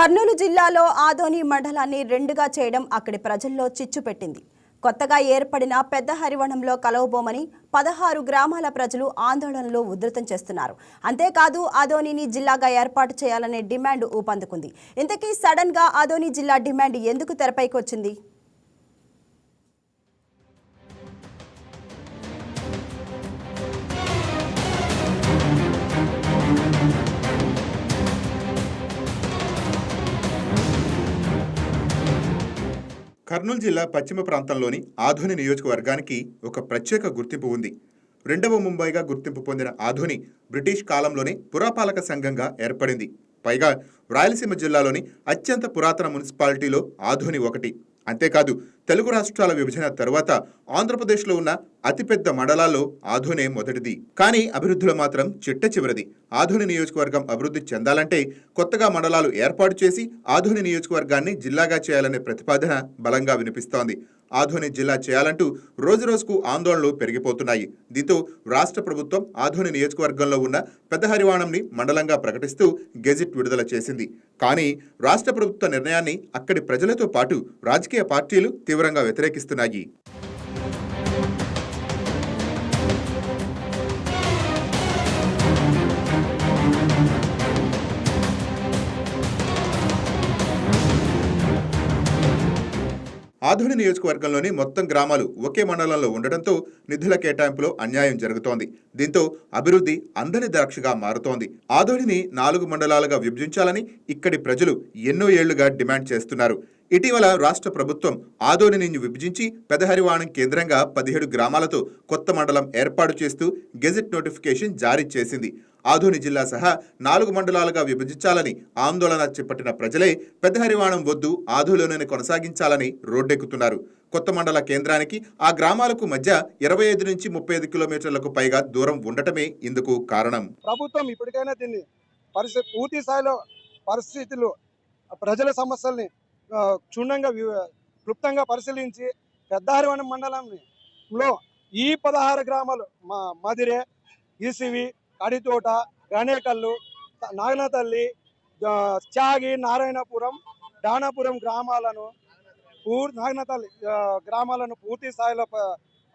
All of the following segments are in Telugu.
కర్నూలు జిల్లాలో ఆదోని మండలాన్ని రెండుగా చేయడం అక్కడి ప్రజల్లో చిచ్చు పెట్టింది. కొత్తగా ఏర్పడిన పెద్ద హరివనంలో కలవబోమని 16 గ్రామాల ప్రజలు ఆందోళనలు ఉధృతం చేస్తున్నారు. అంతేకాదు ఆదోనిని జిల్లాగా ఏర్పాటు చేయాలనే డిమాండ్ ఊపందుకుంది. ఇంతకీ సడన్ గా ఆదోని జిల్లా డిమాండ్ ఎందుకు తెరపైకి వచ్చింది? కర్నూలు జిల్లా పశ్చిమ ప్రాంతంలోని ఆదోని నియోజకవర్గానికి ఒక ప్రత్యేక గుర్తింపు ఉంది. రెండవ ముంబైగా గుర్తింపు పొందిన ఆదోని బ్రిటిష్ కాలంలోనే పురపాలక సంఘంగా ఏర్పడింది. పైగా రాయలసీమ జిల్లాలోని అత్యంత పురాతన మున్సిపాలిటీలో ఆదోని ఒకటి. అంతేకాదు తెలుగు రాష్ట్రాల విభజన తరువాత ఆంధ్రప్రదేశ్లో ఉన్న అతిపెద్ద మండలాల్లో ఆదోనే మొదటిది. కానీ అభివృద్ధిలో మాత్రం చిట్ట చివరిది. ఆదోని నియోజకవర్గం అభివృద్ధి చెందాలంటే కొత్తగా మండలాలు ఏర్పాటు చేసి ఆదోని నియోజకవర్గాన్ని జిల్లాగా చేయాలనే ప్రతిపాదన బలంగా వినిపిస్తోంది. ఆదోని జిల్లా చేయాలంటూ రోజురోజుకు ఆందోళనలు పెరిగిపోతున్నాయి. దీంతో రాష్ట్ర ప్రభుత్వం ఆదోని నియోజకవర్గంలో ఉన్న పెద్ద హరివాణంని మండలంగా ప్రకటిస్తూ గెజిట్ విడుదల చేసింది. కానీ రాష్ట్ర ప్రభుత్వ నిర్ణయాన్ని అక్కడి ప్రజలతో పాటు రాజకీయ పార్టీలు తీవ్రంగా వ్యతిరేకిస్తున్నాయి. ఆదోని నియోజకవర్గంలోని మొత్తం గ్రామాలు ఒకే మండలంలో ఉండటంతో నిధుల కేటాయింపులో అన్యాయం జరుగుతోంది. దీంతో అభివృద్ధి అందని ద్రాక్షగా మారుతోంది. ఆదోనిని 4 మండలాలుగా విభజించాలని ఇక్కడి ప్రజలు ఎన్నో ఏళ్లుగా డిమాండ్ చేస్తున్నారు. ఇటీవల రాష్ట్ర ప్రభుత్వం ఆదోనిని విభజించి పెదహరివాణం కేంద్రంగా 17 గ్రామాలతో కొత్త మండలం ఏర్పాటు చేస్తూ గెజిట్ నోటిఫికేషన్ జారీ చేసింది. ఆదోని జిల్లా సహా 4 మండలాలుగా విభజించాలని ఆందోళన చేపట్టిన ప్రజలే పెదహరివాణం వద్దు, ఆదోనిలోనే కొనసాగించాలని రోడ్డెక్కుతున్నారు. కొత్త మండల కేంద్రానికి ఆ గ్రామాలకు మధ్య 25 నుంచి 35 కిలోమీటర్లకు పైగా దూరం ఉండటమే ఇందుకు కారణం. ప్రభుత్వం ఇప్పటికైనా దీన్ని పూర్తి స్థాయిలో పరిస్థితులు ప్రజల సమస్యల్ని క్షుణ్ణంగా క్లుప్తంగా పరిశీలించి పెద్దహరివనం మండలంలో ఈ 16 గ్రామాలు మదిరే, ఈసివి, కడితోట, గణేకల్లు, నాగనతల్లి, చాగి, నారాయణపురం, దానాపురం గ్రామాలను నాగనతల్లి గ్రామాలను పూర్తి స్థాయిలో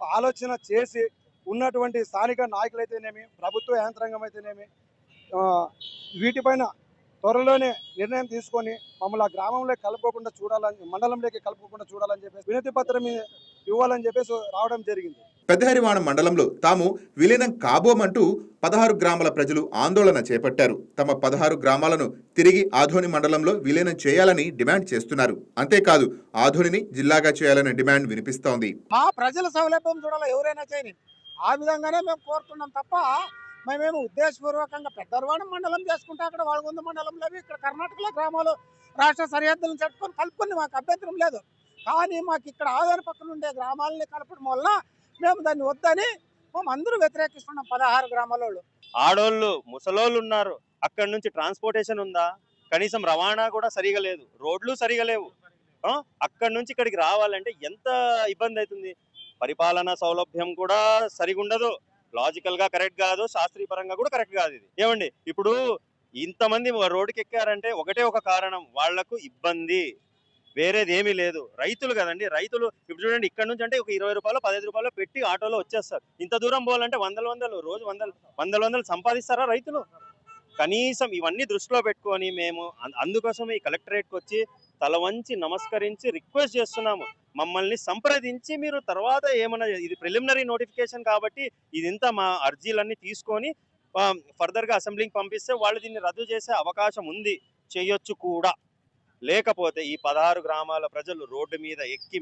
ఆలోచన చేసి ఉన్నటువంటి స్థానిక నాయకులైతేనేమి, ప్రభుత్వ యంత్రాంగం అయితేనేమి వీటిపైన త్వరలోనే నిర్ణయం తీసుకొని మమ్మల్ని ఆ గ్రామంలో కలుపుకోకుండా చూడాలని, మండలంలోకి కలుపుకోకుండా చూడాలని చెప్పేసి వినతి పత్రం ఇవ్వాలని చెప్పేసి రావడం జరిగింది. పెదహరివాణం మండలంలో తాము విలీనం కాబోమంటూ 16 గ్రామాల ప్రజలు ఆందోళన చేపట్టారు. తమ 16 గ్రామాలను తిరిగి ఆదోని మండలంలో విలీనం చేయాలని డిమాండ్ చేస్తున్నారు. అంతేకాదు ఆదోనిని జిల్లాగా చేయాలనే డిమాండ్ వినిపిస్తోంది. మా ప్రజల సౌలభ్యం చూడాలి, ఎవరైనా చేయని ఆ విధంగానే మేము కోరుతున్నాం తప్ప మేమేమో ఉద్దేశపూర్వకంగా పెద్దహరివాణం మండలం చేసుకుంటే అక్కడ వాల్గొంద మండలంలో ఇక్కడ కర్ణాటకలో గ్రామాలు రాష్ట్ర సరిహద్దులను కలుపుకొని మాకు అభ్యంతరం లేదు. కానీ మాకు ఇక్కడ ఆదోని పక్కన ఉండే గ్రామాలని కలపడం వల్ల మేము దాన్ని వద్దని మేము అందరూ వ్యతిరేకిస్తున్నాం. 16 గ్రామాల ఆడోళ్ళు, ముసలోళ్ళు ఉన్నారు. అక్కడ నుంచి ట్రాన్స్పోర్టేషన్ ఉందా? కనీసం రవాణా కూడా సరిగా లేదు, రోడ్లు సరిగా లేవు. అక్కడ నుంచి ఇక్కడికి రావాలంటే ఎంత ఇబ్బంది అవుతుంది. పరిపాలనా సౌలభ్యం కూడా సరిగా ఉండదు, లాజికల్ గా కరెక్ట్ కాదు, శాస్త్రీయ పరంగా కూడా కరెక్ట్ కాదు. ఇది ఏమండి, ఇప్పుడు ఇంతమంది రోడ్డుకి ఎక్కారంటే ఒకటే ఒక కారణం, వాళ్లకు ఇబ్బంది, వేరేది ఏమీ లేదు. రైతులు కదండి, రైతులు ఇప్పుడు చూడండి, ఇక్కడ నుంచి అంటే ఒక 20 రూపాయలు 15 రూపాయలు పెట్టి ఆటోలో వచ్చేస్తారు. ఇంత దూరం పోవాలంటే రోజు వందలు సంపాదిస్తారా రైతులు? కనీసం ఇవన్నీ దృష్టిలో పెట్టుకొని మేము అందుకోసం ఈ కలెక్టరేట్కి వచ్చి తల వంచి నమస్కరించి రిక్వెస్ట్ చేస్తున్నాము, మమ్మల్ని సంప్రదించి మీరు తర్వాత ఏమన్నా, ఇది ప్రిలిమినరీ నోటిఫికేషన్ కాబట్టి ఇదింతా మా అర్జీలన్నీ తీసుకొని ఫర్దర్గా అసెంబ్లీకి పంపిస్తే వాళ్ళు దీన్ని రద్దు చేసే అవకాశం ఉంది, చేయొచ్చు కూడా. లేకపోతే ఈ 16 గ్రామాల ప్రజలు రోడ్డు మీద ఎక్కి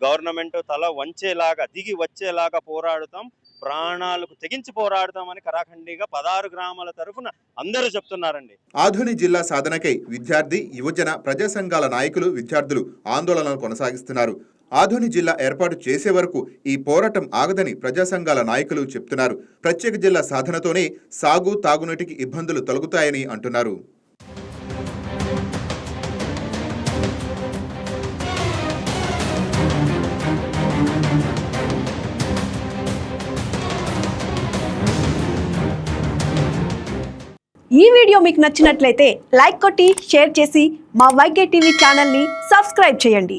గవర్నమెంట్ తల వంచేలాగా, దిగి వచ్చేలాగా పోరాడుతాం, ప్రాణాలకు తెగించి పోరాడుతామని కరాఖండిగా 16 గ్రామాల తరఫున అందరూ చెప్తున్నారండి. ఆదోని జిల్లా సాధనకై విద్యార్థి, యువజన, ప్రజా సంఘాల నాయకులు, విద్యార్థులు ఆందోళనలు కొనసాగిస్తున్నారు. ఆదోని జిల్లా ఏర్పాటు చేసే వరకు ఈ పోరాటం ఆగదని ప్రజా సంఘాల నాయకులు చెప్తున్నారు. ప్రత్యేక జిల్లా సాధనతోనే సాగు, తాగునీటికి ఇబ్బందులు తొలగుతాయని అంటున్నారు. ఈ వీడియో మీకు నచ్చినట్లయితే లైక్ కొట్టి షేర్ చేసి మా వైకే టీవీ ఛానల్ని సబ్స్క్రైబ్ చేయండి.